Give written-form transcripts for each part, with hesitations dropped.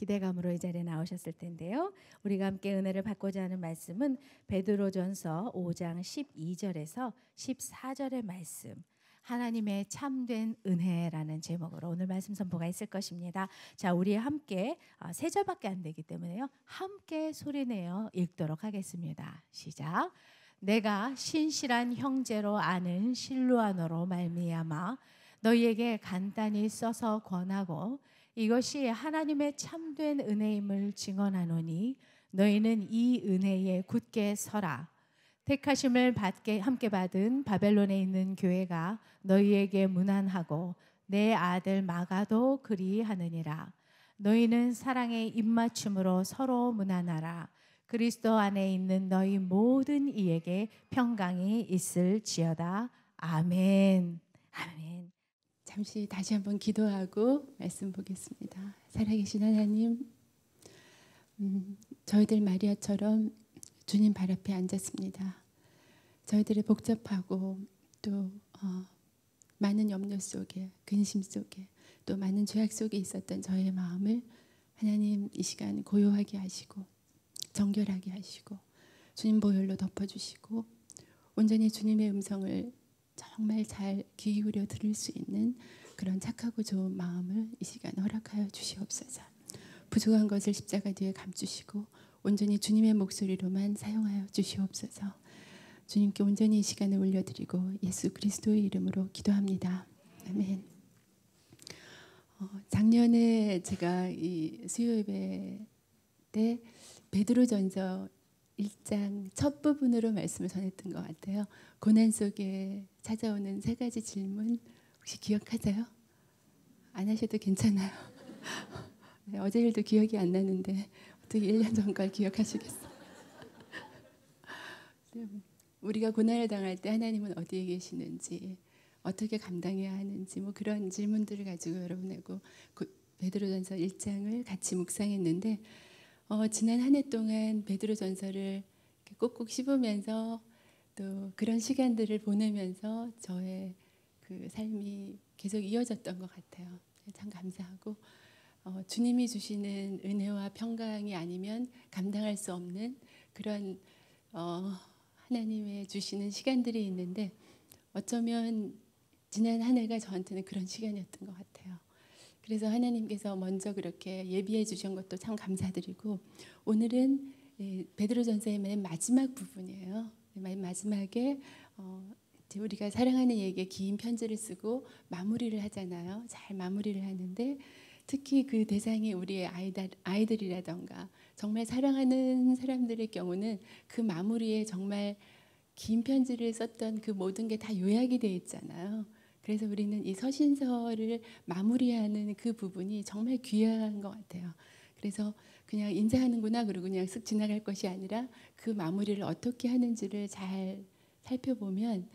기대감으로 이 자리에 나오셨을 텐데요. 우리가 함께 은혜를 받고자 하는 말씀은 베드로전서 5장 12절에서 14절의 말씀, 하나님의 참된 은혜라는 제목으로 오늘 말씀 선포가 있을 것입니다. 자, 우리 함께 세 절밖에 안 되기 때문에요. 함께 소리내어 읽도록 하겠습니다. 시작. 내가 신실한 형제로 아는 실루아너로 말미암아 너희에게 간단히 써서 권하고 이것이 하나님의 참된 은혜임을 증언하노니 너희는 이 은혜에 굳게 서라. 택하심을 함께 받은 바벨론에 있는 교회가 너희에게 문안하고 내 아들 마가도 그리하느니라. 너희는 사랑의 입맞춤으로 서로 문안하라. 그리스도 안에 있는 너희 모든 이에게 평강이 있을지어다. 아멘. 아멘. 잠시 다시 한번 기도하고 말씀 보겠습니다. 살아계신 하나님, 저희들 마리아처럼 주님 발 앞에 앉았습니다. 저희들의 복잡하고 또 많은 염려 속에, 근심 속에, 또 많은 죄악 속에 있었던 저희의 마음을 하나님 이 시간 고요하게 하시고 정결하게 하시고 주님 보혈로 덮어주시고 온전히 주님의 음성을 정말 잘 귀 기울여 들을 수 있는 그런 착하고 좋은 마음을 이 시간 허락하여 주시옵소서. 부족한 것을 십자가 뒤에 감추시고 온전히 주님의 목소리로만 사용하여 주시옵소서. 주님께 온전히 이 시간을 올려드리고 예수 그리스도의 이름으로 기도합니다. 아멘. 작년에 제가 이 수요예배 때 베드로전서 1장 첫 부분으로 말씀을 전했던 것 같아요. 고난 속에 찾아오는 세 가지 질문 혹시 기억하세요? 안 하셔도 괜찮아요. 네, 어제 일도 기억이 안 나는데 어떻게 1년 전 걸 기억하시겠어요? 우리가 고난을 당할 때 하나님은 어디에 계시는지, 어떻게 감당해야 하는지 뭐 그런 질문들을 가지고 여러분하고 베드로전서 1장을 같이 묵상했는데 지난 한 해 동안 베드로전서를 꼭꼭 씹으면서 또 그런 시간들을 보내면서 저의 그 삶이 계속 이어졌던 것 같아요. 참 감사하고 주님이 주시는 은혜와 평강이 아니면 감당할 수 없는 그런 하나님의 주시는 시간들이 있는데 어쩌면 지난 한 해가 저한테는 그런 시간이었던 것 같아요. 그래서 하나님께서 먼저 그렇게 예비해 주신 것도 참 감사드리고 오늘은 베드로전서의 맨 마지막 부분이에요. 맨 마지막에 우리가 사랑하는 이에게 긴 편지를 쓰고 마무리를 하잖아요. 잘 마무리를 하는데 특히 그 대상이 우리의 아이들이라던가 정말 사랑하는 사람들의 경우는 그 마무리에 정말 긴 편지를 썼던 그 모든 게 다 요약이 되어 있잖아요. 그래서 우리는 이 서신서를 마무리하는 그 부분이 정말 귀한 것 같아요. 그래서 그냥 인사하는구나 그러고 그냥 쓱 지나갈 것이 아니라 그 마무리를 어떻게 하는지를 잘 살펴보면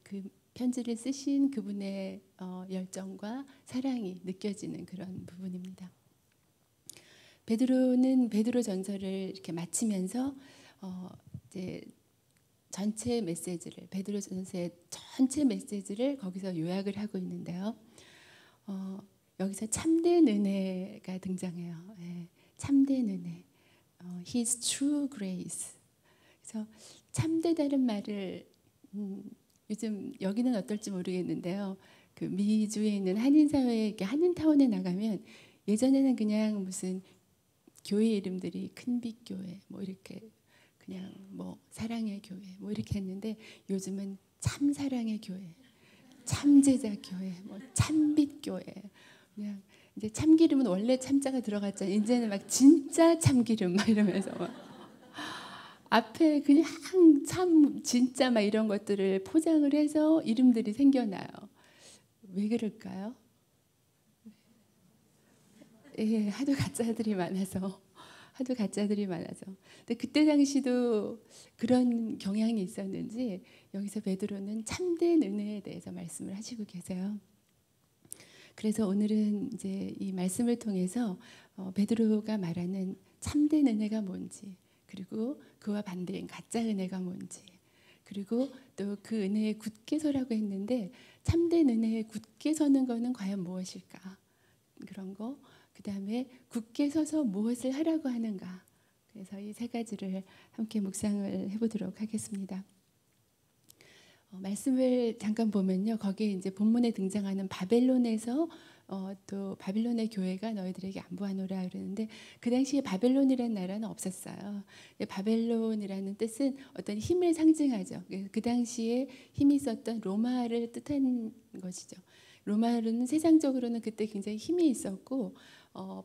그 편지를 쓰신 그분의 열정과 사랑이 느껴지는 그런 부분입니다. 베드로는 베드로전서를 이렇게 마치면서 이제 전체 메시지를 베드로전서의 전체 메시지를 거기서 요약을 하고 있는데요. 여기서 참된 은혜가 등장해요. 참된 은혜, His true grace. 그래서 참되다는 말을 요즘 여기는 어떨지 모르겠는데요. 그 미주에 있는 한인 사회에 한인타운에 나가면 예전에는 그냥 무슨 교회 이름들이 큰빛교회 뭐 이렇게 그냥 뭐 사랑의 교회 뭐 이렇게 했는데 요즘은 참사랑의 교회, 참제자 교회, 뭐 참빛 교회. 그냥 이제 참기름은 원래 참자가 들어갔잖아요. 이제는 막 진짜 참기름 막 이러면서 막 앞에 그냥 참 진짜 막 이런 것들을 포장을 해서 이름들이 생겨나요. 왜 그럴까요? 예, 하도 가짜들이 많아서. 근데 그때 당시도 그런 경향이 있었는지 여기서 베드로는 참된 은혜에 대해서 말씀을 하시고 계세요. 그래서 오늘은 이제 이 말씀을 통해서 베드로가 말하는 참된 은혜가 뭔지, 그리고 그와 반대인 가짜 은혜가 뭔지, 그리고 또 그 은혜에 굳게 서라고 했는데 참된 은혜에 굳게 서는 것은 과연 무엇일까? 그런 거. 그 다음에 굳게 서서 무엇을 하라고 하는가. 그래서 이 세 가지를 함께 묵상을 해보도록 하겠습니다. 말씀을 잠깐 보면요, 거기에 이제 본문에 등장하는 바벨론에서 또 바빌론의 교회가 너희들에게 안보하노라 그러는데, 그 당시에 바벨론이라는 나라는 없었어요. 바벨론이라는 뜻은 어떤 힘을 상징하죠. 그 당시에 힘이 있었던 로마를 뜻한 것이죠. 로마는 세상적으로는 그때 굉장히 힘이 있었고,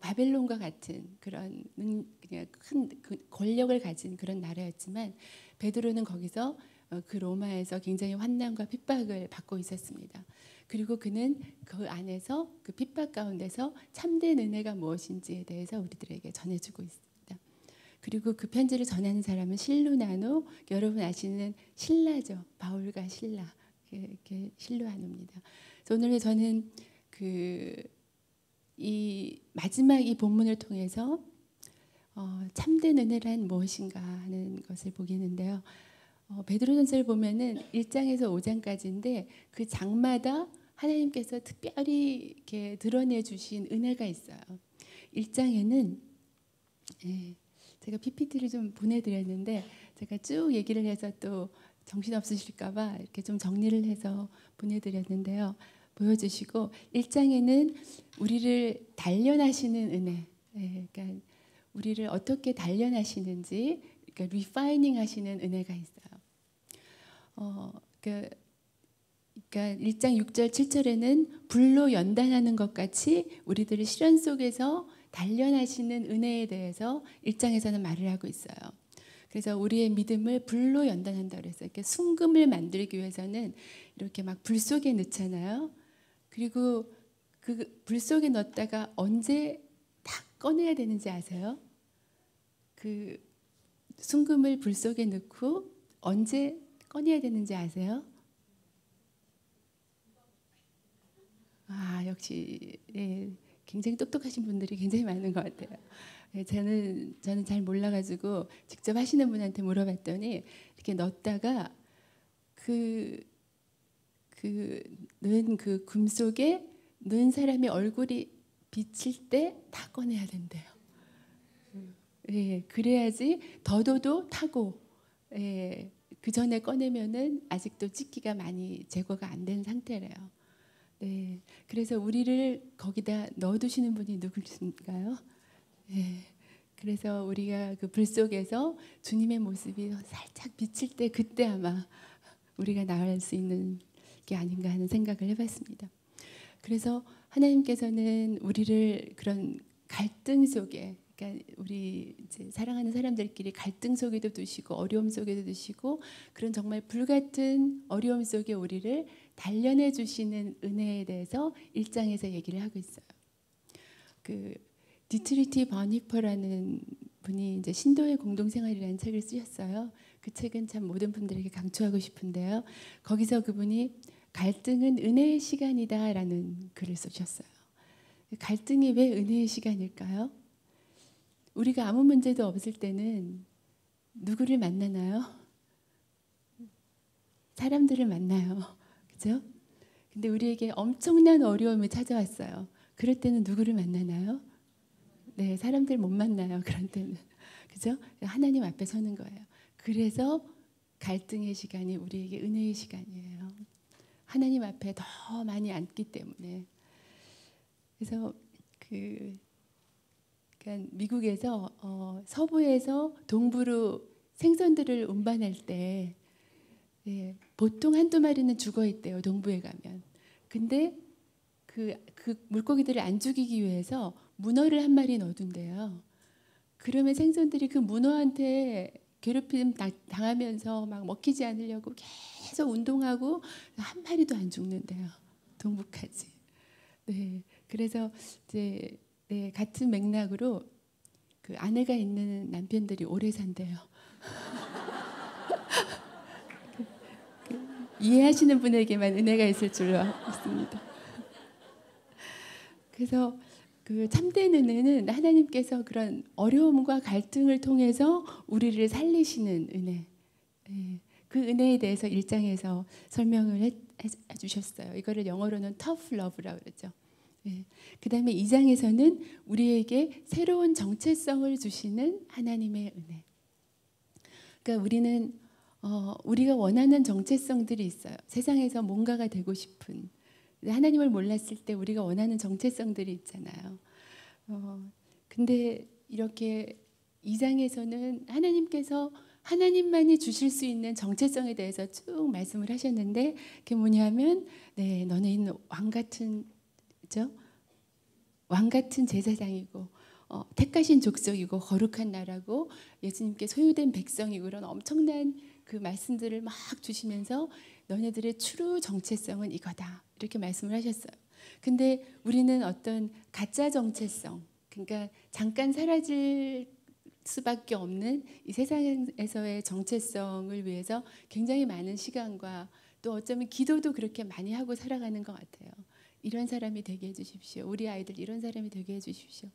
바벨론과 같은 그런 그냥 큰 권력을 가진 그런 나라였지만, 베드로는 거기서 그 로마에서 굉장히 환난과 핍박을 받고 있었습니다. 그리고 그는 그 안에서 그 핍박 가운데서 참된 은혜가 무엇인지에 대해서 우리들에게 전해주고 있습니다. 그리고 그 편지를 전하는 사람은 실루나노, 여러분 아시는 실라죠. 바울과 실라, 이렇게 실루아노입니다. 오늘 저는 이 마지막 이 본문을 통해서 참된 은혜란 무엇인가 하는 것을 보겠는데요. 베드로전서를 보면은 1장에서 5장까지인데 그 장마다 하나님께서 특별히 이렇게 드러내 주신 은혜가 있어요. 1장에는 제가 PPT를 좀 보내드렸는데, 제가 쭉 얘기를 해서 또 정신 없으실까봐 이렇게 좀 정리를 해서 보내드렸는데요. 보여주시고, 1장에는 우리를 단련하시는 은혜, 그러니까 우리를 어떻게 단련하시는지, 그러니까 리파이닝 하시는 은혜가 있어요. 그러니까 1장 6절 7절에는 불로 연단하는 것 같이 우리들을 시련 속에서 단련하시는 은혜에 대해서 1장에서는 말을 하고 있어요. 그래서 우리의 믿음을 불로 연단한다 그랬어요. 이렇게 순금을 만들기 위해서는 이렇게 막 불 속에 넣잖아요. 그리고 그 불 속에 넣었다가 언제 다 꺼내야 되는지 아세요? 그 순금을 불 속에 넣고 언제 꺼내야 되는지 아세요? 역시 굉장히 똑똑하신 분들이 굉장히 많은 것 같아요. 저는 잘 몰라가지고 직접 하시는 분한테 물어봤더니, 이렇게 넣었다가 넣은 그 금 속에 넣은 사람의 얼굴이 비칠 때 다 꺼내야 된대요. 그래야지 더도도 타고, 그 전에 꺼내면은 아직도 찌기가 많이 제거가 안 된 상태래요. 그래서 우리를 거기다 넣어두시는 분이 누구신가요? 그래서 우리가 그 불 속에서 주님의 모습이 살짝 비칠 때, 그때 아마 우리가 나갈 수 있는 게 아닌가 하는 생각을 해봤습니다. 그래서 하나님께서는 우리를 그런 갈등 속에, 그러니까 우리 이제 사랑하는 사람들끼리 갈등 속에도 두시고 어려움 속에도 두시고, 그런 정말 불같은 어려움 속에 우리를 단련해 주시는 은혜에 대해서 1장에서 얘기를 하고 있어요. 그 디트리티 버니퍼라는 분이 이제 신도의 공동생활이라는 책을 쓰셨어요. 그 책은 참 모든 분들에게 강추하고 싶은데요. 거기서 그분이 갈등은 은혜의 시간이다라는 글을 쓰셨어요. 갈등이 왜 은혜의 시간일까요? 우리가 아무 문제도 없을 때는 누구를 만나나요? 사람들을 만나요. 그죠? 근데 우리에게 엄청난 어려움이 찾아왔어요. 그럴 때는 누구를 만나나요? 사람들 못 만나요. 그런 때는. 그죠? 하나님 앞에 서는 거예요. 그래서 갈등의 시간이 우리에게 은혜의 시간이에요. 하나님 앞에 더 많이 앉기 때문에. 그래서 그러니까 미국에서 서부에서 동부로 생선들을 운반할 때 보통 한두 마리는 죽어 있대요. 동부에 가면. 근데 그 물고기들을 안 죽이기 위해서 문어를 한 마리 넣어둔대요. 그러면 생선들이 그 문어한테 괴롭힘 당하면서 막 먹히지 않으려고 계속 운동하고 한 마리도 안 죽는데요. 동부까지. 그래서 이제 같은 맥락으로 그 아내가 있는 남편들이 오래 산대요. 이해하시는 분에게만 은혜가 있을 줄로 믿습니다. 그래서 그 참된 은혜는 하나님께서 그런 어려움과 갈등을 통해서 우리를 살리시는 은혜. 그 은혜에 대해서 1장에서 설명을 해주셨어요. 이거를 영어로는 tough love라고 그러죠. 예. 그다음에 2장에서는 우리에게 새로운 정체성을 주시는 하나님의 은혜. 그러니까 우리는 우리가 원하는 정체성들이 있어요. 세상에서 뭔가가 되고 싶은. 하나님을 몰랐을 때 우리가 원하는 정체성들이 있잖아요. 근데 이렇게 2장에서는 하나님께서 하나님만이 주실 수 있는 정체성에 대해서 쭉 말씀을 하셨는데 그게 뭐냐면 네, 너는 왕 같은 그죠? 왕 같은 제사장이고 택하신 족속이고 거룩한 나라고 예수님께 소유된 백성이고 그런 엄청난 그 말씀들을 막 주시면서 너네들의 트루 정체성은 이거다 이렇게 말씀을 하셨어요. 근데 우리는 어떤 가짜 정체성 그러니까 잠깐 사라질 수밖에 없는 이 세상에서의 정체성을 위해서 굉장히 많은 시간과 또 어쩌면 기도도 그렇게 많이 하고 살아가는 것 같아요. 이런 사람이 되게 해주십시오. 우리 아이들 이런 사람이 되게 해주십시오.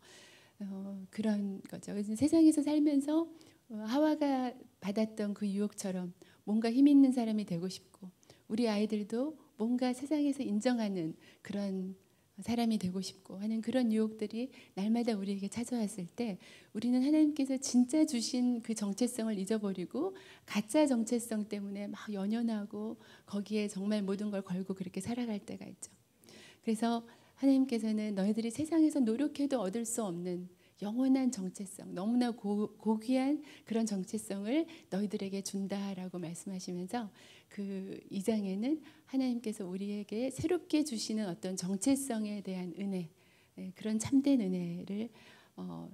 그런 거죠. 그래서 세상에서 살면서 하와가 받았던 그 유혹처럼 뭔가 힘 있는 사람이 되고 싶고 우리 아이들도 뭔가 세상에서 인정하는 그런 사람이 되고 싶고 하는 그런 유혹들이 날마다 우리에게 찾아왔을 때 우리는 하나님께서 진짜 주신 그 정체성을 잊어버리고 가짜 정체성 때문에 막 연연하고 거기에 정말 모든 걸 걸고 그렇게 살아갈 때가 있죠. 그래서 하나님께서는 너희들이 세상에서 노력해도 얻을 수 없는 영원한 정체성, 너무나 고귀한 그런 정체성을 너희들에게 준다라고 말씀하시면서 그 2장에는 하나님께서 우리에게 새롭게 주시는 어떤 정체성에 대한 은혜, 그런 참된 은혜를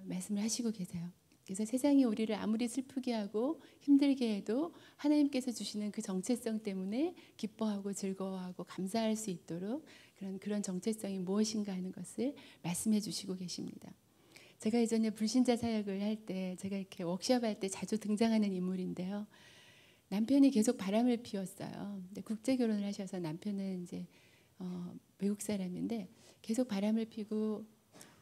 말씀을 하시고 계세요. 그래서 세상이 우리를 아무리 슬프게 하고 힘들게 해도 하나님께서 주시는 그 정체성 때문에 기뻐하고 즐거워하고 감사할 수 있도록 그런 정체성이 무엇인가 하는 것을 말씀해 주시고 계십니다. 제가 예전에 불신자 사역을 할 때 제가 이렇게 워크숍 할 때 자주 등장하는 인물인데요. 남편이 계속 바람을 피웠어요. 근데 국제 결혼을 하셔서 남편은 이제 외국 사람인데 계속 바람을 피고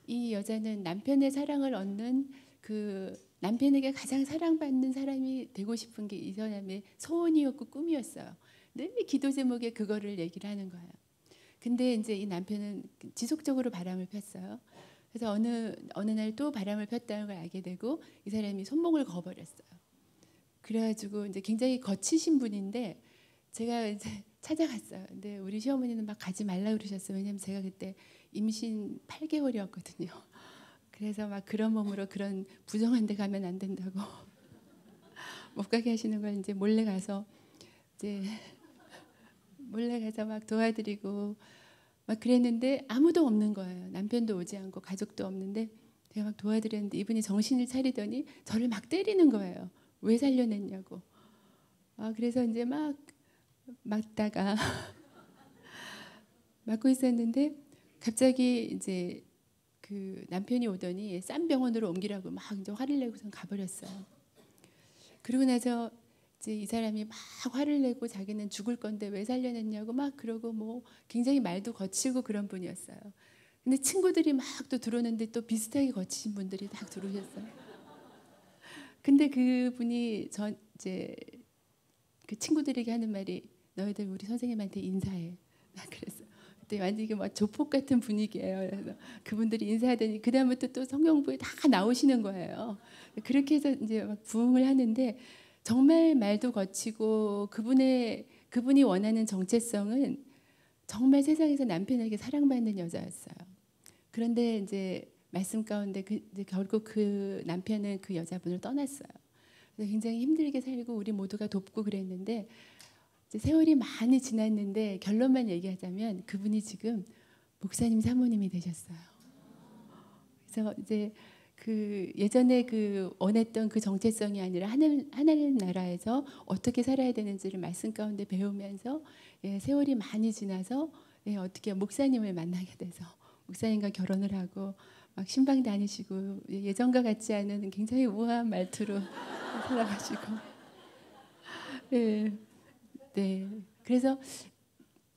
이 여자는 남편의 사랑을 얻는 그 남편에게 가장 사랑받는 사람이 되고 싶은 게 이 사람의 소원이었고 꿈이었어요. 늘 기도 제목에 그거를 얘기를 하는 거예요. 근데 이제 이 남편은 지속적으로 바람을 폈어요. 그래서 어느 날 또 바람을 폈다는 걸 알게 되고 이 사람이 손목을 그어버렸어요. 그래가지고 이제 굉장히 거치신 분인데 제가 이제 찾아갔어요. 근데 우리 시어머니는 막 가지 말라 그러셨어요. 왜냐면 제가 그때 임신 8개월이었거든요. 그래서 막 그런 몸으로 그런 부정한 데 가면 안 된다고 못 가게 하시는 걸 이제 몰래 가서 막 도와드리고 막 그랬는데 아무도 없는 거예요. 남편도 오지 않고 가족도 없는데 제가 막 도와드렸는데 이분이 정신을 차리더니 저를 막 때리는 거예요. 왜 살려냈냐고. 그래서 이제 막 맞다가 맞고 있었는데 갑자기 이제 그 남편이 오더니 싼 병원으로 옮기라고 막 이제 화를 내고선 가버렸어요. 그러고 나서 이제 이 사람이 막 화를 내고 자기는 죽을 건데 왜 살려냈냐고 막 그러고 뭐 굉장히 말도 거칠고 그런 분이었어요. 근데 친구들이 막 또 들어오는데 또 비슷하게 거치신 분들이 딱 들어오셨어요. 근데 그분이 이제 그 친구들에게 하는 말이 너희들 우리 선생님한테 인사해. 그래서 그때 완전 이게 막 조폭 같은 분위기예요. 그래서 그분들이 인사하더니 그 다음부터 또 성경부에 다 나오시는 거예요. 그렇게 해서 이제 막 부흥을 하는데 정말 말도 거치고 그분이 원하는 정체성은 정말 세상에서 남편에게 사랑받는 여자였어요. 그런데 이제 말씀 가운데 이제 결국 그 남편은 그 여자분을 떠났어요. 그래서 굉장히 힘들게 살고 우리 모두가 돕고 그랬는데 이제 세월이 많이 지났는데 결론만 얘기하자면 그분이 지금 목사님 사모님이 되셨어요. 그래서 이제 그 예전에 그 원했던 그 정체성이 아니라 하나님 나라에서 어떻게 살아야 되는지를 말씀 가운데 배우면서 세월이 많이 지나서 어떻게 목사님을 만나게 돼서 목사님과 결혼을 하고 막 신방 다니시고 예전과 같지 않은 굉장히 우아한 말투로 살아가시고 네. 그래서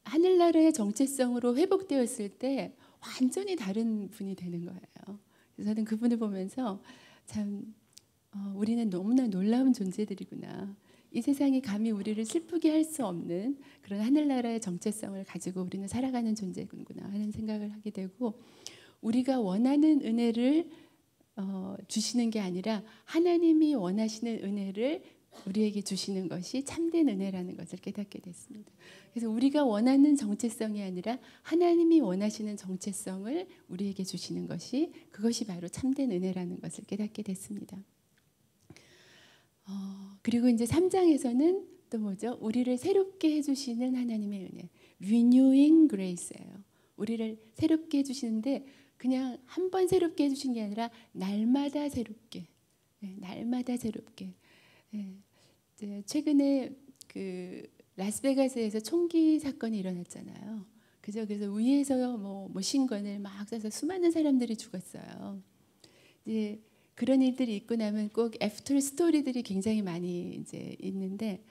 하늘나라의 정체성으로 회복되었을 때 완전히 다른 분이 되는 거예요. 그래서 저는 그분을 보면서 참 우리는 너무나 놀라운 존재들이구나. 이 세상이 감히 우리를 슬프게 할 수 없는 그런 하늘나라의 정체성을 가지고 우리는 살아가는 존재구나 하는 생각을 하게 되고, 우리가 원하는 은혜를 주시는 게 아니라 하나님이 원하시는 은혜를 우리에게 주시는 것이 참된 은혜라는 것을 깨닫게 됐습니다. 그래서 우리가 원하는 정체성이 아니라 하나님이 원하시는 정체성을 우리에게 주시는 것이, 그것이 바로 참된 은혜라는 것을 깨닫게 됐습니다. 그리고 이제 3장에서는 또 뭐죠? 우리를 새롭게 해주시는 하나님의 은혜, renewing grace예요. 우리를 새롭게 해주시는데 그냥 한 번 새롭게 해주신 게 아니라 날마다 새롭게, 날마다 새롭게. 이제 최근에 그 라스베가스에서 총기 사건이 일어났잖아요. 그죠? 그래서 위에서 뭐 머신건을 막 쏴서 수많은 사람들이 죽었어요. 이제 그런 일들이 있고 나면 꼭 애프터 스토리들이 굉장히 많이 이제 있는데,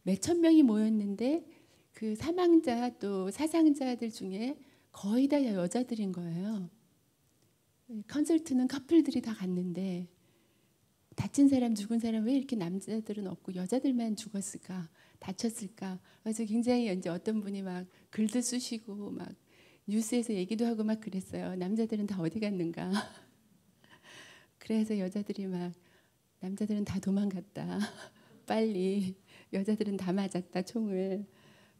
몇천 명이 모였는데 그 사망자 또 사상자들 중에 거의 다 여자들인 거예요. 컨설트는 커플들이 다 갔는데 다친 사람, 죽은 사람 왜 이렇게 남자들은 없고 여자들만 죽었을까, 다쳤을까. 그래서 굉장히 이제 어떤 분이 막 글도 쓰시고 막 뉴스에서 얘기도 하고 막 그랬어요. 남자들은 다 어디 갔는가. 그래서 여자들이 막 남자들은 다 도망갔다. 빨리. 여자들은 다 맞았다, 총을.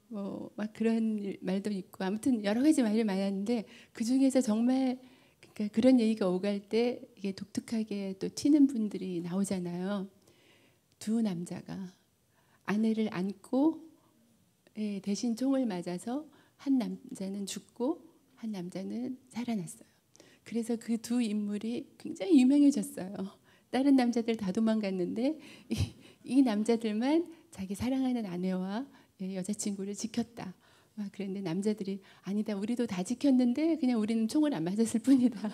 뭐 막 그런 말도 있고, 아무튼 여러 가지 말이 많았는데 그 중에서 정말 그러니까 그런 얘기가 오갈 때 이게 독특하게 또 튀는 분들이 나오잖아요. 두 남자가 아내를 안고 대신 총을 맞아서 한 남자는 죽고 한 남자는 살아났어요. 그래서 그 두 인물이 굉장히 유명해졌어요. 다른 남자들 다 도망갔는데 이 남자들만 자기 사랑하는 아내와 여자친구를 지켰다. 막 그랬는데 남자들이 아니다, 우리도 다 지켰는데 그냥 우리는 총을 안 맞았을 뿐이다.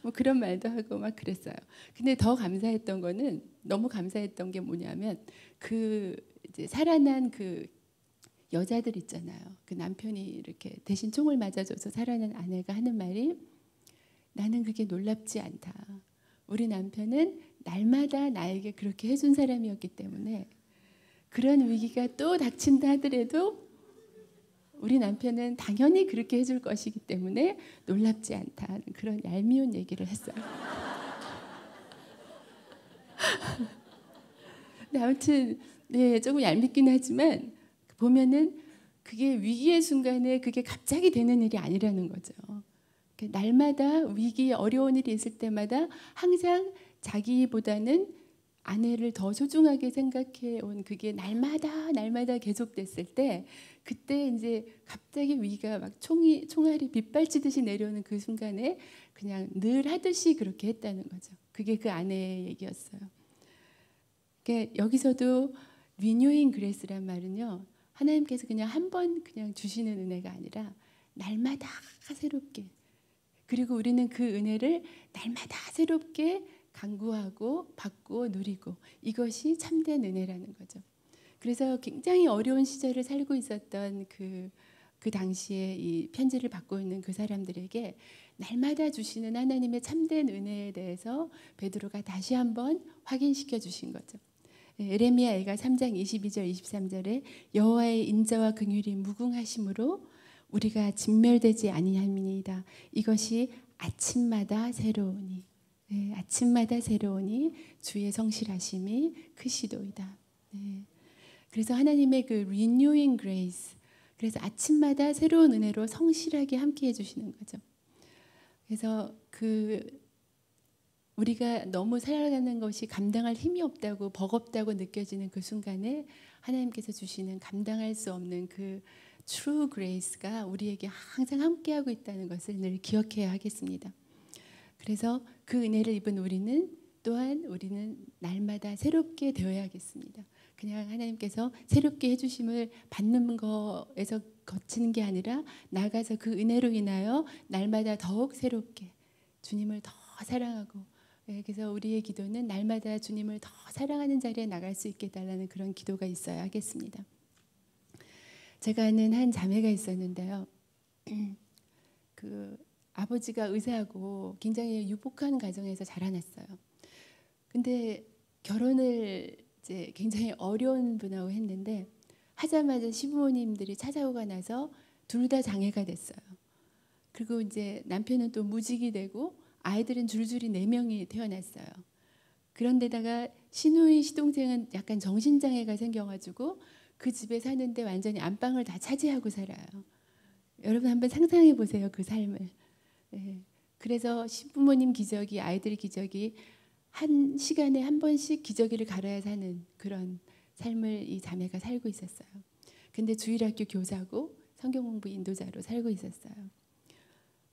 뭐 그런 말도 하고 막 그랬어요. 근데 더 감사했던 거는, 너무 감사했던 게 뭐냐면 그 이제 살아난 그 여자들 있잖아요. 그 남편이 이렇게 대신 총을 맞아줘서 살아난 아내가 하는 말이, 나는 그게 놀랍지 않다. 우리 남편은 날마다 나에게 그렇게 해준 사람이었기 때문에 그런 위기가 또 닥친다 하더라도 우리 남편은 당연히 그렇게 해줄 것이기 때문에 놀랍지 않다. 그런 얄미운 얘기를 했어요. 근데 아무튼 조금 얄밉긴 하지만 보면은 그게 위기의 순간에 그게 갑자기 되는 일이 아니라는 거죠. 날마다 위기, 어려운 일이 있을 때마다 항상 자기보다는 아내를 더 소중하게 생각해 온 그게 날마다 계속됐을 때, 그때 이제 갑자기 위기가 막 총알이 빗발치듯이 내려오는 그 순간에 그냥 늘 하듯이 그렇게 했다는 거죠. 그게 그 아내의 얘기였어요. 그러니까 여기서도 renewing grace란 말은요, 하나님께서 그냥 한 번 그냥 주시는 은혜가 아니라 날마다 새롭게, 그리고 우리는 그 은혜를 날마다 새롭게 간구하고 받고 누리고, 이것이 참된 은혜라는 거죠. 그래서 굉장히 어려운 시절을 살고 있었던 그 당시에 이 편지를 받고 있는 그 사람들에게 날마다 주시는 하나님의 참된 은혜에 대해서 베드로가 다시 한번 확인시켜 주신 거죠. 에레미야가 3장 22절 23절에 여호와의 인자와 긍휼이 무궁하심으로 우리가 진멸되지 아니함이니이다. 이것이 아침마다 새로우니, 아침마다 새로우니 주의 성실하심이 크시도이다. 그래서 하나님의 그 renewing grace, 그래서 아침마다 새로운 은혜로 성실하게 함께 해주시는 거죠. 그래서 우리가 너무 살아가는 것이 감당할 힘이 없다고, 버겁다고 느껴지는 그 순간에 하나님께서 주시는 감당할 수 없는 그 true grace가 우리에게 항상 함께하고 있다는 것을 늘 기억해야 하겠습니다. 그래서 그 은혜를 입은 우리는 날마다 새롭게 되어야겠습니다. 그냥 하나님께서 새롭게 해주심을 받는 거에서 거치는 게 아니라 나가서 그 은혜로 인하여 날마다 더욱 새롭게 주님을 더 사랑하고, 그래서 우리의 기도는 날마다 주님을 더 사랑하는 자리에 나갈 수 있게 해달라는 그런 기도가 있어야 하겠습니다. 제가 아는 한 자매가 있었는데요. 그 아버지가 의사하고 굉장히 유복한 가정에서 자라났어요. 근데 결혼을 이제 굉장히 어려운 분하고 했는데 하자마자 시부모님들이 찾아오고 나서 둘 다 장애가 됐어요. 그리고 이제 남편은 또 무직이 되고 아이들은 줄줄이 4명이 태어났어요. 그런데다가 시누이 시동생은 약간 정신장애가 생겨가지고 그 집에 사는데 완전히 안방을 다 차지하고 살아요. 여러분 한번 상상해 보세요. 그 삶을. 예. 그래서 시부모님 기저귀, 아이들 기저귀 한 시간에 한 번씩 기저귀를 갈아야 사는 그런 삶을 이 자매가 살고 있었어요. 근데 주일학교 교사고 성경 공부 인도자로 살고 있었어요.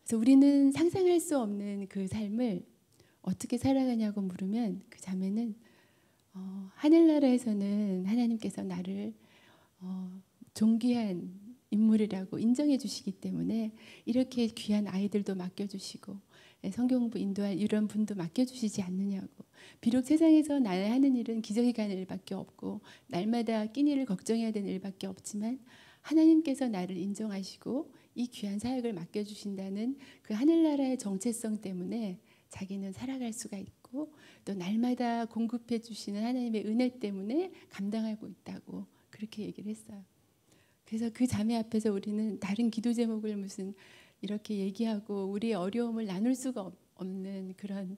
그래서 우리는 상상할 수 없는 그 삶을 어떻게 살아가냐고 물으면 그 자매는 하늘나라에서는 하나님께서 나를 존귀한 인물이라고 인정해 주시기 때문에 이렇게 귀한 아이들도 맡겨주시고 성경 공부 인도할 이런 분도 맡겨주시지 않느냐고. 비록 세상에서 나의 하는 일은 기저귀 가는 일밖에 없고 날마다 끼니를 걱정해야 되는 일밖에 없지만 하나님께서 나를 인정하시고 이 귀한 사역을 맡겨주신다는 그 하늘나라의 정체성 때문에 자기는 살아갈 수가 있고 또 날마다 공급해 주시는 하나님의 은혜 때문에 감당하고 있다고 그렇게 얘기를 했어요. 그래서 그 자매 앞에서 우리는 다른 기도 제목을 무슨 이렇게 얘기하고 우리의 어려움을 나눌 수가 없는 그런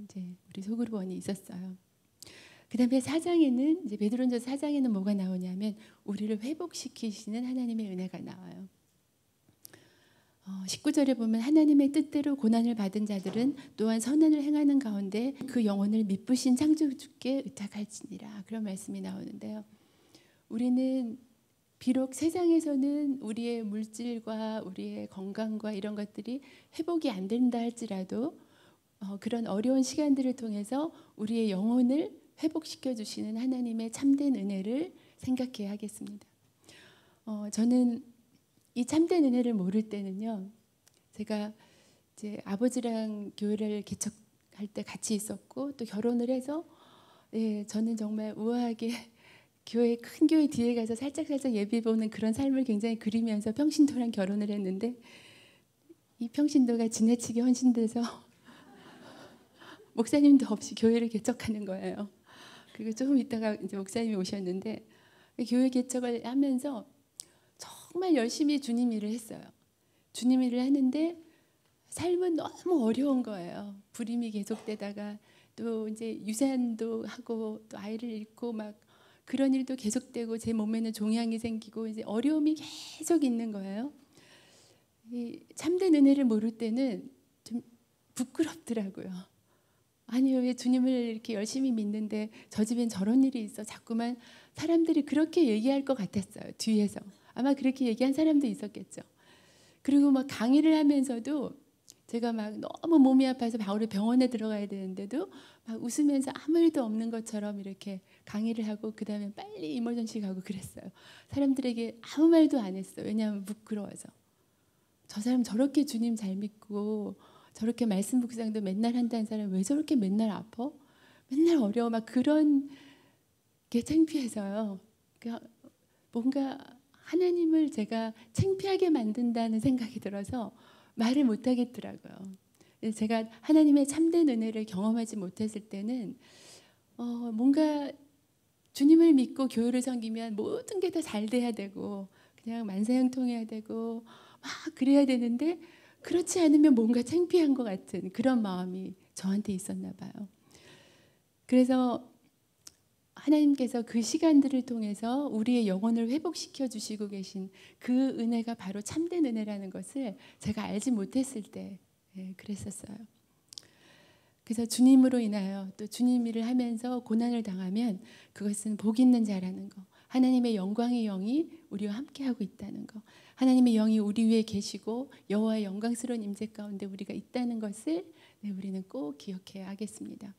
이제 우리 소그룹원이 있었어요. 그다음에 4장에는 이제 베드로전서 4장에는 뭐가 나오냐면 우리를 회복시키시는 하나님의 은혜가 나와요. 19절에 보면 하나님의 뜻대로 고난을 받은 자들은 또한 선한을 행하는 가운데 그 영혼을 미쁘신 창조주께 의탁할지니라 그런 말씀이 나오는데요. 우리는 비록 세상에서는 우리의 물질과 우리의 건강과 이런 것들이 회복이 안 된다 할지라도 그런 어려운 시간들을 통해서 우리의 영혼을 회복시켜 주시는 하나님의 참된 은혜를 생각해야 하겠습니다. 저는 이 참된 은혜를 모를 때는요. 제가 이제 아버지랑 교회를 개척할 때 같이 있었고 또 결혼을 해서 저는 정말 우아하게 큰 교회 뒤에 가서 살짝 예배 보는 그런 삶을 굉장히 그리면서 평신도랑 결혼을 했는데 이 평신도가 지나치게 헌신돼서 목사님도 없이 교회를 개척하는 거예요. 그리고 조금 있다가 이제 목사님이 오셨는데 교회 개척을 하면서 정말 열심히 주님 일을 했어요. 주님 일을 하는데 삶은 너무 어려운 거예요. 불임이 계속되다가 또 이제 유산도 하고 또 아이를 잃고 막 그런 일도 계속되고 제 몸에는 종양이 생기고 이제 어려움이 계속 있는 거예요. 이 참된 은혜를 모를 때는 좀 부끄럽더라고요. 아니 왜 주님을 이렇게 열심히 믿는데 저 집엔 저런 일이 있어. 자꾸만 사람들이 그렇게 얘기할 것 같았어요. 뒤에서. 아마 그렇게 얘기한 사람도 있었겠죠. 그리고 막 강의를 하면서도 제가 막 너무 몸이 아파서 바로 병원에 들어가야 되는데도 막 웃으면서 아무 일도 없는 것처럼 이렇게 강의를 하고 그 다음에 빨리 이머전시 가고 그랬어요. 사람들에게 아무 말도 안 했어요. 왜냐하면 부끄러워서. 저 사람 저렇게 주님 잘 믿고 저렇게 말씀 묵상도 맨날 한다는 사람 왜 저렇게 맨날 아파? 맨날 어려워. 막 그런 게 창피해서요. 그러니까 뭔가 하나님을 제가 창피하게 만든다는 생각이 들어서 말을 못 하겠더라고요. 제가 하나님의 참된 은혜를 경험하지 못했을 때는 뭔가 주님을 믿고 교회를 섬기면 모든 게 다 잘 돼야 되고 그냥 만사형통해야 되고 막 그래야 되는데 그렇지 않으면 뭔가 창피한 것 같은 그런 마음이 저한테 있었나 봐요. 그래서 하나님께서 그 시간들을 통해서 우리의 영혼을 회복시켜 주시고 계신 그 은혜가 바로 참된 은혜라는 것을 제가 알지 못했을 때 그랬었어요. 그래서 주님으로 인하여 또 주님 일을 하면서 고난을 당하면 그것은 복 있는 자라는 거. 하나님의 영광의 영이 우리와 함께하고 있다는 거. 하나님의 영이 우리 위에 계시고 여호와의 영광스러운 임재 가운데 우리가 있다는 것을 우리는 꼭 기억해야 하겠습니다.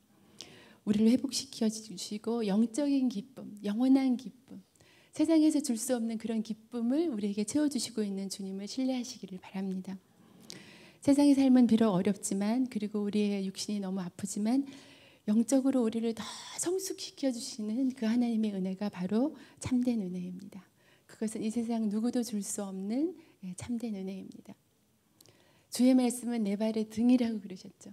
우리를 회복시켜 주시고 영적인 기쁨, 영원한 기쁨, 세상에서 줄 수 없는 그런 기쁨을 우리에게 채워주시고 있는 주님을 신뢰하시기를 바랍니다. 세상의 삶은 비록 어렵지만 그리고 우리의 육신이 너무 아프지만 영적으로 우리를 더 성숙시켜 주시는 그 하나님의 은혜가 바로 참된 은혜입니다. 그것은 이 세상 누구도 줄 수 없는 참된 은혜입니다. 주의 말씀은 내 발의 등이라고 그러셨죠.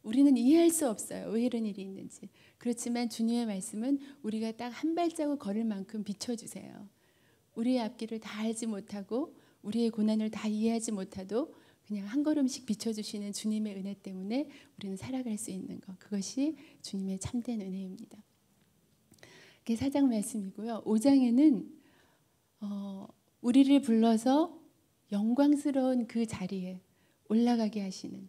우리는 이해할 수 없어요. 왜 이런 일이 있는지. 그렇지만 주님의 말씀은 우리가 딱 한 발자국 걸을 만큼 비춰주세요. 우리의 앞길을 다 알지 못하고 우리의 고난을 다 이해하지 못해도 그냥 한 걸음씩 비춰주시는 주님의 은혜 때문에 우리는 살아갈 수 있는 것. 그것이 주님의 참된 은혜입니다. 그게 4장 말씀이고요. 5장에는 우리를 불러서 영광스러운 그 자리에 올라가게 하시는,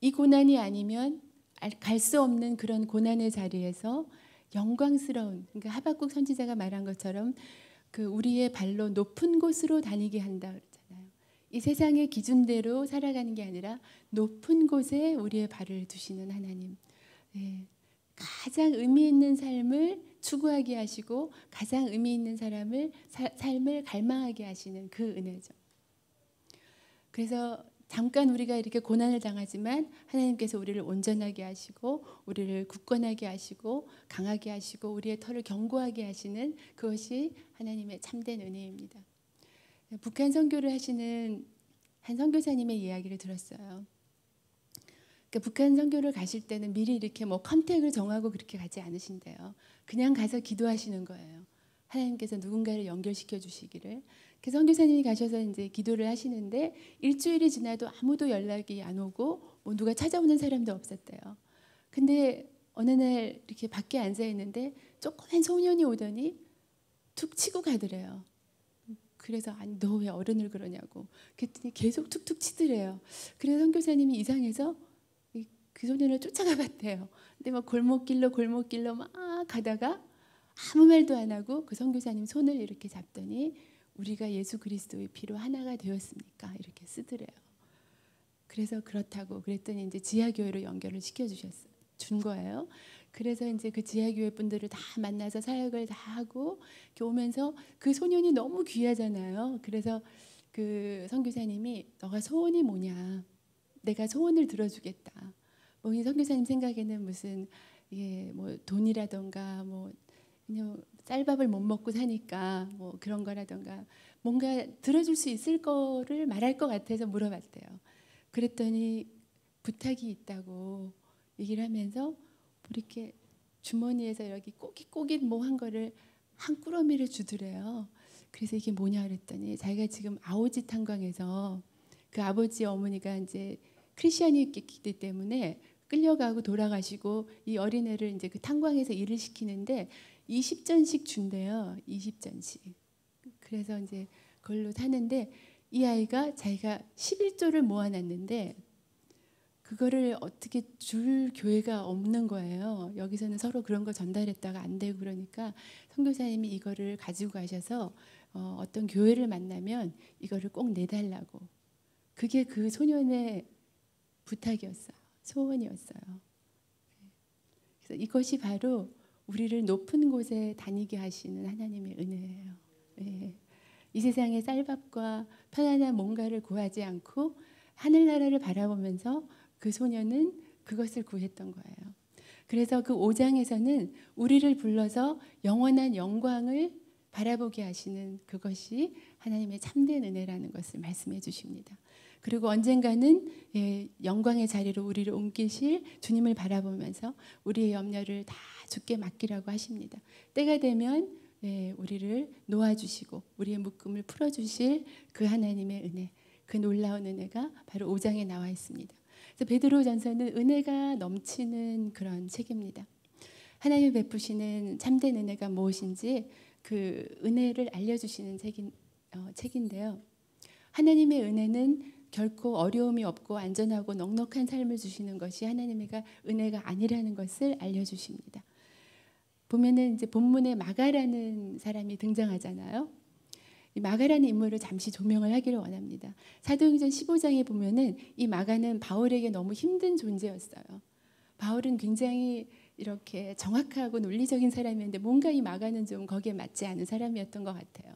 이 고난이 아니면 갈 수 없는 그런 고난의 자리에서 영광스러운, 그러니까 하박국 선지자가 말한 것처럼 그 우리의 발로 높은 곳으로 다니게 한다 그랬잖아요. 이 세상의 기준대로 살아가는 게 아니라 높은 곳에 우리의 발을 두시는 하나님. 네. 가장 의미 있는 삶을 추구하게 하시고 가장 의미 있는 삶을 갈망하게 하시는 그 은혜죠. 그래서 잠깐 우리가 이렇게 고난을 당하지만 하나님께서 우리를 온전하게 하시고 우리를 굳건하게 하시고 강하게 하시고 우리의 털을 견고하게 하시는 그것이 하나님의 참된 은혜입니다. 북한 선교를 하시는 한 선교사님의 이야기를 들었어요. 그러니까 북한 선교를 가실 때는 미리 이렇게 뭐 컨택을 정하고 그렇게 가지 않으신대요. 그냥 가서 기도하시는 거예요. 하나님께서 누군가를 연결시켜 주시기를. 그 선교사님이 가셔서 이제 기도를 하시는데 일주일이 지나도 아무도 연락이 안 오고 뭐 누가 찾아오는 사람도 없었대요. 근데 어느 날 이렇게 밖에 앉아 있는데 조그만 소년이 오더니 툭 치고 가더래요. 그래서 아니 너 왜 어른을 그러냐고. 그랬더니 계속 툭툭 치더래요. 그래서 선교사님이 이상해서 그 소년을 쫓아가 봤대요. 근데 막 골목길로 막 가다가 아무 말도 안 하고 그 선교사님 손을 이렇게 잡더니 우리가 예수 그리스도의 피로 하나가 되었습니까? 이렇게 쓰더래요. 그래서 그렇다고 그랬더니 이제 지하교회로 연결을 준 거예요. 그래서 이제 그 지하교회 분들을 다 만나서 사역을 다 하고 이렇게 오면서 그 소년이 너무 귀하잖아요. 그래서 그 선교사님이 너가 소원이 뭐냐? 내가 소원을 들어주겠다. 뭐 이 선교사님 생각에는 무슨 뭐 돈이라던가 뭐 그냥 쌀밥을 못 먹고 사니까 뭐 그런 거라던가 뭔가 들어줄 수 있을 거를 말할 것 같아서 물어봤대요. 그랬더니 부탁이 있다고 얘기를 하면서 이렇게 주머니에서 이렇게 꼬깃꼬깃 뭐 한 거를 한 꾸러미를 주더래요. 그래서 이게 뭐냐 그랬더니 자기가 지금 아오지 탄광에서 그 아버지 어머니가 이제 크리스천이기 때문에 끌려가고 돌아가시고 이 어린애를 이제 그 탄광에서 일을 시키는데 20전씩 준대요. 20전씩. 그래서 이제 그걸로 사는데 이 아이가 자기가 11조를 모아놨는데 그거를 어떻게 줄 교회가 없는 거예요. 여기서는 서로 그런 거 전달했다가 안 되고 그러니까 선교사님이 이거를 가지고 가셔서 어떤 교회를 만나면 이거를 꼭 내달라고. 그게 그 소년의 부탁이었어요. 소원이었어요. 그래서 이것이 바로 우리를 높은 곳에 다니게 하시는 하나님의 은혜예요. 네. 이 세상의 쌀밥과 편안한 뭔가를 구하지 않고 하늘나라를 바라보면서 그 소년은 그것을 구했던 거예요. 그래서 그 5장에서는 우리를 불러서 영원한 영광을 바라보게 하시는 그것이 하나님의 참된 은혜라는 것을 말씀해 주십니다. 그리고 언젠가는 영광의 자리로 우리를 옮기실 주님을 바라보면서 우리의 염려를 다 주께 맡기라고 하십니다. 때가 되면 우리를 놓아주시고 우리의 묶음을 풀어주실 그 하나님의 은혜, 그 놀라운 은혜가 바로 5장에 나와 있습니다. 그래서 베드로전서는 은혜가 넘치는 그런 책입니다. 하나님이 베푸시는 참된 은혜가 무엇인지 그 은혜를 알려주시는 책인데요. 하나님의 은혜는 결코 어려움이 없고 안전하고 넉넉한 삶을 주시는 것이 하나님의 은혜가 아니라는 것을 알려주십니다. 보면은 이제 본문에 마가라는 사람이 등장하잖아요. 이 마가라는 인물을 잠시 조명을 하기를 원합니다. 사도행전 15장에 보면은 이 마가는 바울에게 너무 힘든 존재였어요. 바울은 굉장히 이렇게 정확하고 논리적인 사람이었는데 뭔가 이 마가는 좀 거기에 맞지 않은 사람이었던 것 같아요.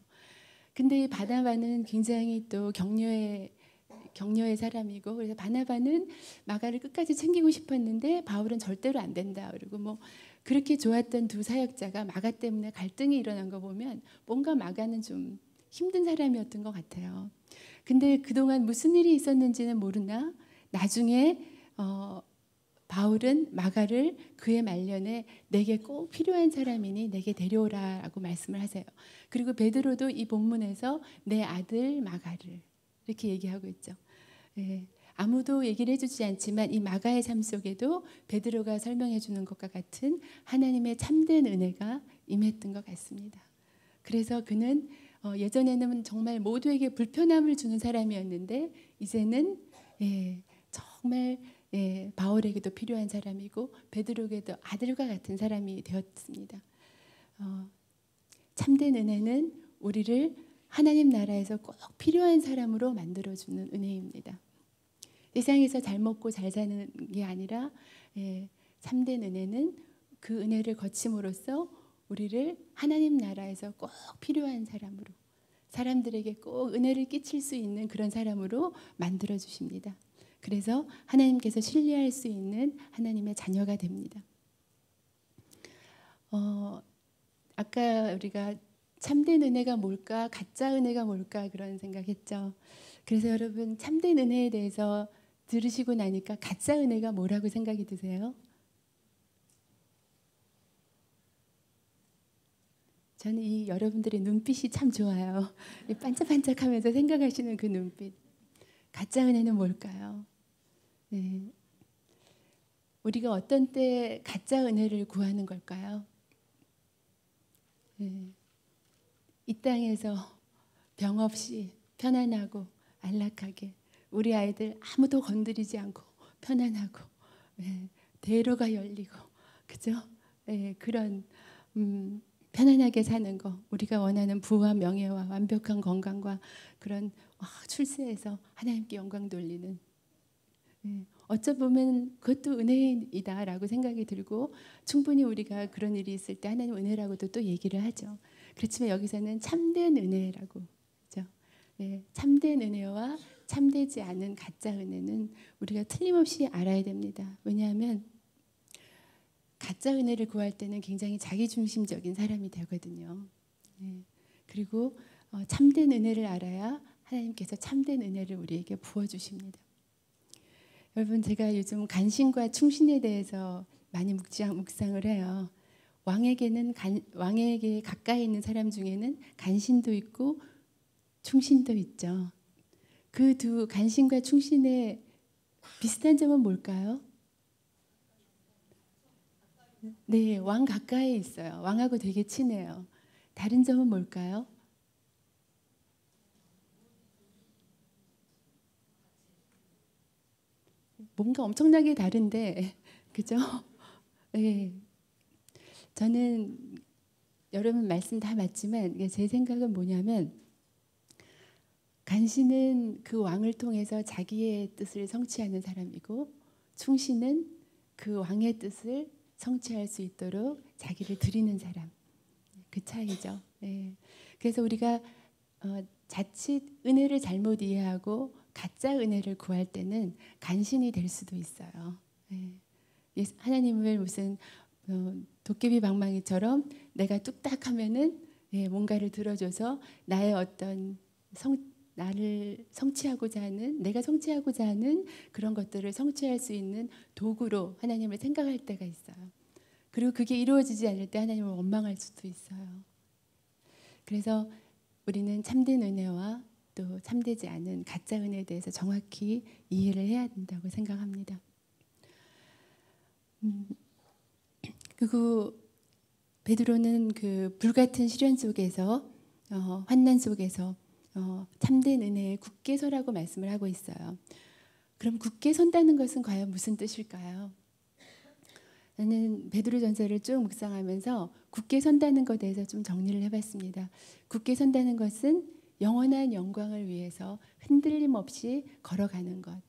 근데 이 바나바는 굉장히 또 격려의 사람이고 그래서 바나바는 마가를 끝까지 챙기고 싶었는데 바울은 절대로 안 된다. 그리고 뭐 그렇게 좋았던 두 사역자가 마가 때문에 갈등이 일어난 거 보면 뭔가 마가는 좀 힘든 사람이었던 것 같아요. 근데 그동안 무슨 일이 있었는지는 모르나 나중에 바울은 마가를 그의 말년에 내게 꼭 필요한 사람이니 내게 데려오라라고 말씀을 하세요. 그리고 베드로도 이 본문에서 내 아들 마가를 이렇게 얘기하고 있죠. 예, 아무도 얘기를 해주지 않지만 이 마가의 삶 속에도 베드로가 설명해 주는 것과 같은 하나님의 참된 은혜가 임했던 것 같습니다. 그래서 그는 예전에는 정말 모두에게 불편함을 주는 사람이었는데 이제는 정말 바울에게도 필요한 사람이고 베드로에게도 아들과 같은 사람이 되었습니다. 참된 은혜는 우리를 하나님 나라에서 꼭 필요한 사람으로 만들어주는 은혜입니다. 세상에서 잘 먹고 잘 사는 게 아니라 참된 은혜는 그 은혜를 거침으로써 우리를 하나님 나라에서 꼭 필요한 사람으로, 사람들에게 꼭 은혜를 끼칠 수 있는 그런 사람으로 만들어 주십니다. 그래서 하나님께서 신뢰할 수 있는 하나님의 자녀가 됩니다. 아까 우리가 참된 은혜가 뭘까, 가짜 은혜가 뭘까 그런 생각했죠. 그래서 여러분 참된 은혜에 대해서 들으시고 나니까 가짜 은혜가 뭐라고 생각이 드세요? 저는 이 여러분들의 눈빛이 참 좋아요. 반짝반짝하면서 생각하시는 그 눈빛. 가짜 은혜는 뭘까요? 네. 우리가 어떤 때 가짜 은혜를 구하는 걸까요? 네. 이 땅에서 병 없이 편안하고 안락하게 우리 아이들 아무도 건드리지 않고 편안하고 대로가 열리고 그죠? 그런 편안하게 사는 거, 우리가 원하는 부와 명예와 완벽한 건강과 그런 출세해서 하나님께 영광 돌리는, 어쩌보면 그것도 은혜이다라고 생각이 들고 충분히 우리가 그런 일이 있을 때 하나님 은혜라고도 또 얘기를 하죠. 그렇지만 여기서는 참된 은혜라고, 그렇죠? 참된 은혜와 참되지 않은 가짜 은혜는 우리가 틀림없이 알아야 됩니다. 왜냐하면 가짜 은혜를 구할 때는 굉장히 자기중심적인 사람이 되거든요. 그리고 참된 은혜를 알아야 하나님께서 참된 은혜를 우리에게 부어주십니다. 여러분, 제가 요즘 간신과 충신에 대해서 많이 묵상을 해요. 왕에게 가까이 있는 사람 중에는 간신도 있고 충신도 있죠. 그 두 간신과 충신의 비슷한 점은 뭘까요? 네, 왕 가까이 있어요. 왕하고 되게 친해요. 다른 점은 뭘까요? 뭔가 엄청나게 다른데, 그죠? 네. 저는 여러분 말씀 다 맞지만 제 생각은 뭐냐면 간신은 그 왕을 통해서 자기의 뜻을 성취하는 사람이고 충신은 그 왕의 뜻을 성취할 수 있도록 자기를 드리는 사람. 그 차이죠. 그래서 우리가 자칫 은혜를 잘못 이해하고 가짜 은혜를 구할 때는 간신이 될 수도 있어요. 하나님을 무슨 도깨비 방망이처럼 내가 뚝딱하면은 뭔가를 들어줘서 나의 어떤 나를 성취하고자 하는, 내가 성취하고자 하는 그런 것들을 성취할 수 있는 도구로 하나님을 생각할 때가 있어요. 그리고 그게 이루어지지 않을 때 하나님을 원망할 수도 있어요. 그래서 우리는 참된 은혜와 또 참되지 않은 가짜 은혜에 대해서 정확히 이해를 해야 된다고 생각합니다. 그리고 베드로는 그 불같은 시련 속에서 환난 속에서 참된 은혜에 굳게 서라고 말씀을 하고 있어요. 그럼 굳게 선다는 것은 과연 무슨 뜻일까요? 저는 베드로전서를 쭉 묵상하면서 굳게 선다는 것에 대해서 좀 정리를 해봤습니다. 굳게 선다는 것은 영원한 영광을 위해서 흔들림 없이 걸어가는 것.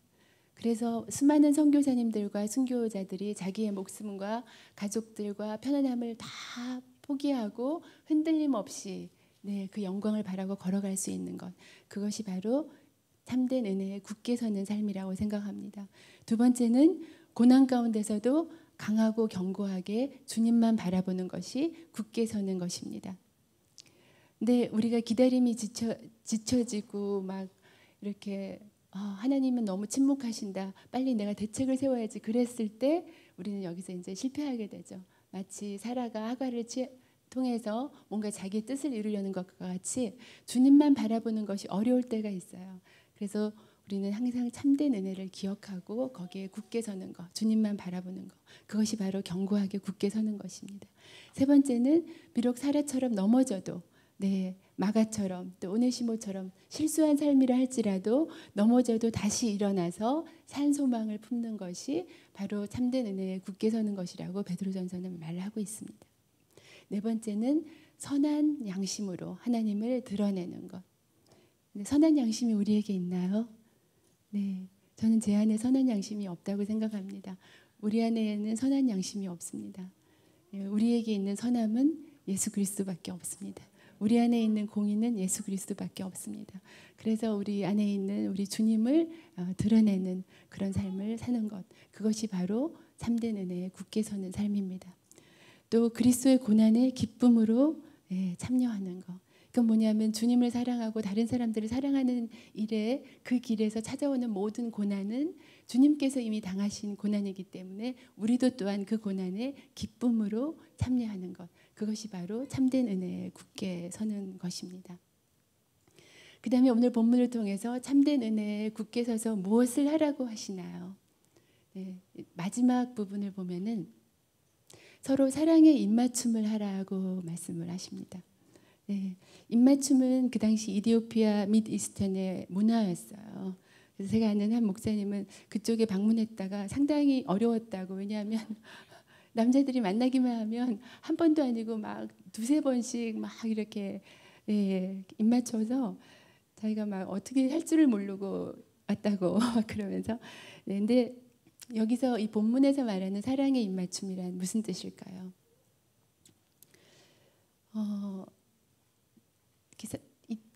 그래서 수많은 선교사님들과 순교자들이 자기의 목숨과 가족들과 편안함을 다 포기하고 흔들림 없이 그 영광을 바라고 걸어갈 수 있는 것. 그것이 바로 참된 은혜에 굳게 서는 삶이라고 생각합니다. 두 번째는 고난 가운데서도 강하고 견고하게 주님만 바라보는 것이 굳게 서는 것입니다. 근데 우리가 기다림이 지쳐지고 막 이렇게 하나님은 너무 침묵하신다. 빨리 내가 대책을 세워야지. 그랬을 때 우리는 여기서 이제 실패하게 되죠. 마치 사라가 하갈을 통해서 뭔가 자기의 뜻을 이루려는 것과 같이 주님만 바라보는 것이 어려울 때가 있어요. 그래서 우리는 항상 참된 은혜를 기억하고 거기에 굳게 서는 것, 주님만 바라보는 것, 그것이 바로 견고하게 굳게 서는 것입니다. 세 번째는 비록 사라처럼 넘어져도 마가처럼 또 오네시모처럼 실수한 삶이라 할지라도 넘어져도 다시 일어나서 산 소망을 품는 것이 바로 참된 은혜에 굳게 서는 것이라고 베드로전서는 말하고 있습니다. 네 번째는 선한 양심으로 하나님을 드러내는 것. 선한 양심이 우리에게 있나요? 네, 저는 제 안에 선한 양심이 없다고 생각합니다. 우리 안에는 선한 양심이 없습니다. 우리에게 있는 선함은 예수 그리스도밖에 없습니다. 우리 안에 있는 공의는 예수 그리스도밖에 없습니다. 그래서 우리 안에 있는 우리 주님을 드러내는 그런 삶을 사는 것, 그것이 바로 참된 은혜에 굳게 서는 삶입니다. 또 그리스도의 고난에 기쁨으로 참여하는 것. 그건 뭐냐면 주님을 사랑하고 다른 사람들을 사랑하는 일에 그 길에서 찾아오는 모든 고난은 주님께서 이미 당하신 고난이기 때문에 우리도 또한 그 고난에 기쁨으로 참여하는 것. 그것이 바로 참된 은혜에 굳게 서는 것입니다. 그 다음에 오늘 본문을 통해서 참된 은혜에 굳게 서서 무엇을 하라고 하시나요? 마지막 부분을 보면은 서로 사랑의 입맞춤을 하라고 말씀을 하십니다. 입맞춤은 그 당시 이디오피아 미드이스턴의 문화였어요. 그래서 제가 아는 한 목사님은 그쪽에 방문했다가 상당히 어려웠다고. 왜냐하면 남자들이 만나기만 하면 한 번도 아니고 막 두세 번씩 막 이렇게 입맞춰서 자기가 막 어떻게 할 줄을 모르고 왔다고 그러면서. 근데 여기서 이 본문에서 말하는 사랑의 입맞춤이란 무슨 뜻일까요?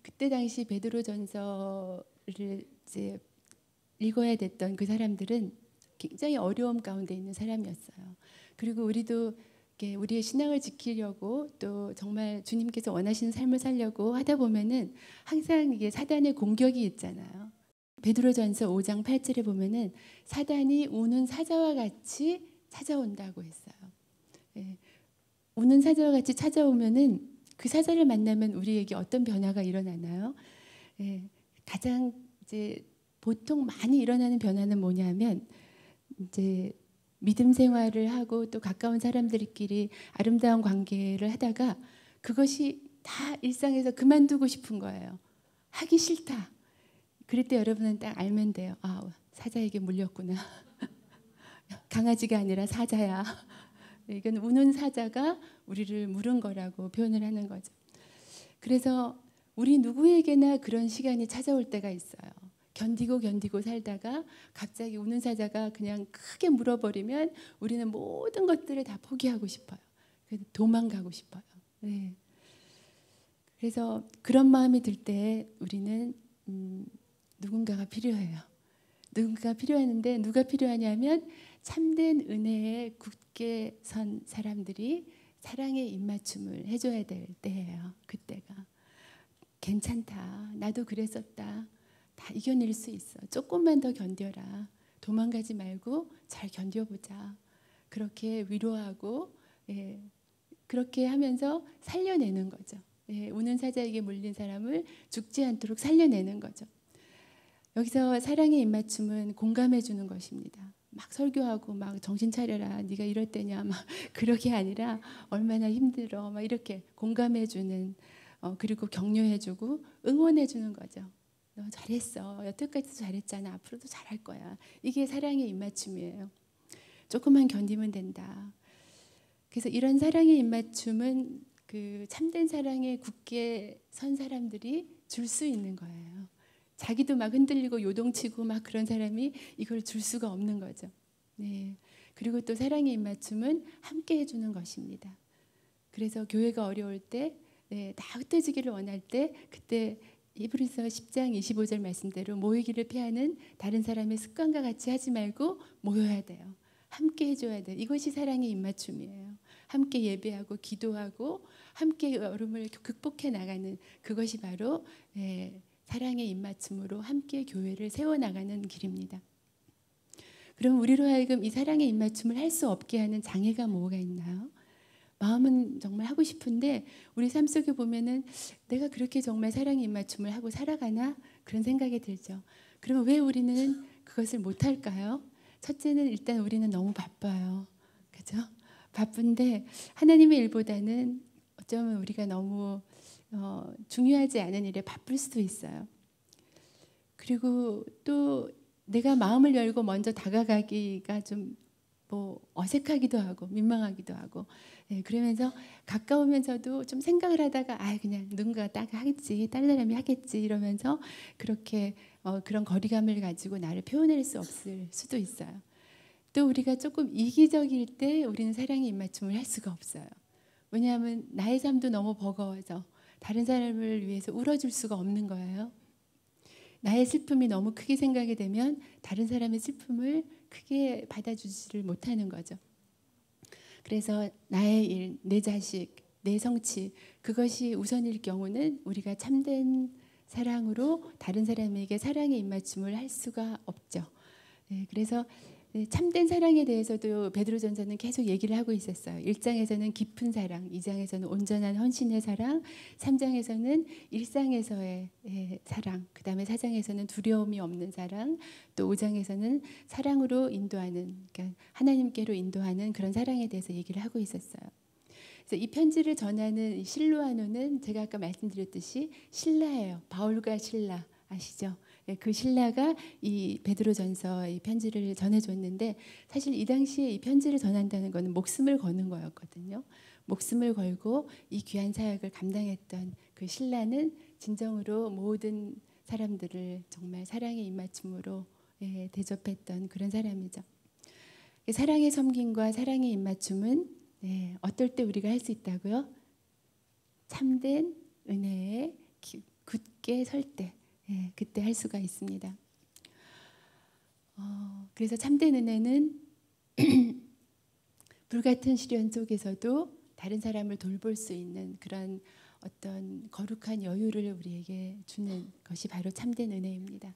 그때 당시 베드로전서를 이제 읽어야 됐던 그 사람들은 굉장히 어려움 가운데 있는 사람이었어요. 그리고 우리도 우리의 신앙을 지키려고 또 정말 주님께서 원하시는 삶을 살려고 하다 보면은 항상 이게 사단의 공격이 있잖아요. 베드로전서 5장 8절에 보면은 사단이 우는 사자와 같이 찾아온다고 했어요. 우는 사자와 같이 찾아오면은 그 사자를 만나면 우리에게 어떤 변화가 일어나나요? 가장 이제 보통 많이 일어나는 변화는 뭐냐면 이제 믿음 생활을 하고 또 가까운 사람들끼리 아름다운 관계를 하다가 그것이 다 일상에서 그만두고 싶은 거예요. 하기 싫다. 그럴 때 여러분은 딱 알면 돼요. 사자에게 물렸구나. 강아지가 아니라 사자야. 이건 우는 사자가 우리를 물은 거라고 표현을 하는 거죠. 그래서 우리 누구에게나 그런 시간이 찾아올 때가 있어요. 견디고 살다가 갑자기 우는 사자가 그냥 크게 물어버리면 우리는 모든 것들을 다 포기하고 싶어요. 도망가고 싶어요. 그래서 그런 마음이 들 때 우리는 누군가가 필요해요. 누군가가 필요하는데 누가 필요하냐면 참된 은혜에 굳게 선 사람들이 사랑의 입맞춤을 해줘야 될 때예요. 그때가 괜찮다. 나도 그랬었다. 다 이겨낼 수 있어. 조금만 더 견뎌라. 도망가지 말고 잘 견뎌보자. 그렇게 위로하고 그렇게 하면서 살려내는 거죠. 우는 사자에게 물린 사람을 죽지 않도록 살려내는 거죠. 여기서 사랑의 입맞춤은 공감해 주는 것입니다. 막 설교하고 막 정신 차려라. 네가 이럴 때냐 막 그러게 아니라 얼마나 힘들어 막 이렇게 공감해 주는 그리고 격려해 주고 응원해 주는 거죠. 너 잘했어. 여태까지도 잘했잖아. 앞으로도 잘할 거야. 이게 사랑의 입맞춤이에요. 조금만 견디면 된다. 그래서 이런 사랑의 입맞춤은 그 참된 사랑에 굳게 선 사람들이 줄 수 있는 거예요. 자기도 막 흔들리고 요동치고 막 그런 사람이 이걸 줄 수가 없는 거죠. 그리고 또 사랑의 입맞춤은 함께 해주는 것입니다. 그래서 교회가 어려울 때, 다 흩어지기를 원할 때 그때 히브리서 10장 25절 말씀대로 모이기를 피하는 다른 사람의 습관과 같이 하지 말고 모여야 돼요. 함께 해줘야 돼요. 이것이 사랑의 입맞춤이에요. 함께 예배하고 기도하고 함께 어려움을 극복해 나가는 그것이 바로 사랑의 입맞춤으로 함께 교회를 세워나가는 길입니다. 그럼 우리로 하여금 이 사랑의 입맞춤을 할 수 없게 하는 장애가 뭐가 있나요? 마음은 정말 하고 싶은데 우리 삶 속에 보면은 내가 그렇게 정말 사랑의 입맞춤을 하고 살아가나? 그런 생각이 들죠. 그러면 왜 우리는 그것을 못할까요? 첫째는 일단 우리는 너무 바빠요. 그죠? 바쁜데 하나님의 일보다는 어쩌면 우리가 너무 중요하지 않은 일에 바쁠 수도 있어요. 그리고 또 내가 마음을 열고 먼저 다가가기가 좀 뭐 어색하기도 하고 민망하기도 하고, 그러면서 가까우면서도 좀 생각을 하다가 그냥 누군가 딱 하겠지, 다른 사람이 하겠지 이러면서 그렇게 그런 거리감을 가지고 나를 표현할 수 없을 수도 있어요. 또 우리가 조금 이기적일 때 우리는 사랑의 입맞춤을 할 수가 없어요. 왜냐하면 나의 삶도 너무 버거워서 다른 사람을 위해서 울어줄 수가 없는 거예요. 나의 슬픔이 너무 크게 생각이 되면 다른 사람의 슬픔을 크게 받아주지를 못하는 거죠. 그래서 나의 일, 내 자식, 내 성취, 그것이 우선일 경우는 우리가 참된 사랑으로 다른 사람에게 사랑의 입맞춤을 할 수가 없죠. 그래서 참된 사랑에 대해서도 베드로전서는 계속 얘기를 하고 있었어요. 1장에서는 깊은 사랑, 2장에서는 온전한 헌신의 사랑, 3장에서는 일상에서의 사랑, 그 다음에 4장에서는 두려움이 없는 사랑, 또 5장에서는 사랑으로 인도하는, 그러니까 하나님께로 인도하는 그런 사랑에 대해서 얘기를 하고 있었어요. 그래서 이 편지를 전하는 실로아노는 제가 아까 말씀드렸듯이 신라예요. 바울과 신라 아시죠? 그 신라가 이 베드로전서 이 편지를 전해줬는데, 사실 이 당시에 이 편지를 전한다는 것은 목숨을 거는 거였거든요. 목숨을 걸고 이 귀한 사역을 감당했던 그 신라는 진정으로 모든 사람들을 정말 사랑의 입맞춤으로 대접했던 그런 사람이죠. 사랑의 섬김과 사랑의 입맞춤은 어떨 때 우리가 할 수 있다고요? 참된 은혜에 굳게 설 때, 그때 할 수가 있습니다. 그래서 참된 은혜는 불같은 시련 속에서도 다른 사람을 돌볼 수 있는 그런 어떤 거룩한 여유를 우리에게 주는 것이 바로 참된 은혜입니다.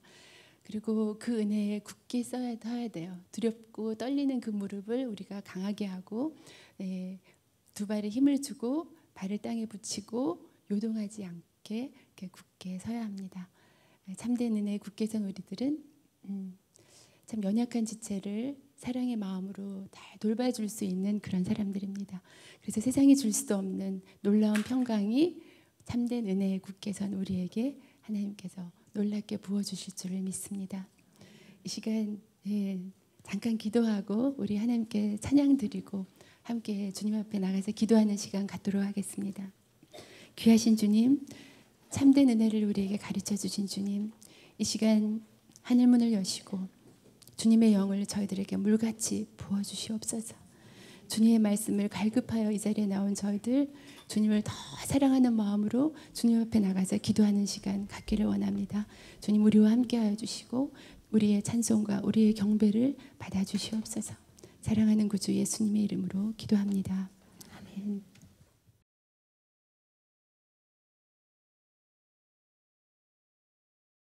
그리고 그 은혜에 굳게 서야 돼요. 두렵고 떨리는 그 무릎을 우리가 강하게 하고, 두 발에 힘을 주고 발을 땅에 붙이고 요동하지 않게 이렇게 굳게 서야 합니다. 참된 은혜에 굳게 선 우리들은 참 연약한 지체를 사랑의 마음으로 다 돌봐줄 수 있는 그런 사람들입니다. 그래서 세상이 줄 수도 없는 놀라운 평강이 참된 은혜에 굳게 선 우리에게 하나님께서 놀랍게 부어주실 줄을 믿습니다. 이 시간 잠깐 기도하고 우리 하나님께 찬양 드리고 함께 주님 앞에 나가서 기도하는 시간 갖도록 하겠습니다. 귀하신 주님, 참된 은혜를 우리에게 가르쳐 주신 주님, 이 시간 하늘문을 여시고 주님의 영을 저희들에게 물같이 부어주시옵소서. 주님의 말씀을 갈급하여 이 자리에 나온 저희들, 주님을 더 사랑하는 마음으로 주님 앞에 나가서 기도하는 시간 갖기를 원합니다. 주님, 우리와 함께하여 주시고 우리의 찬송과 우리의 경배를 받아주시옵소서. 사랑하는 구주 예수님의 이름으로 기도합니다. 아멘.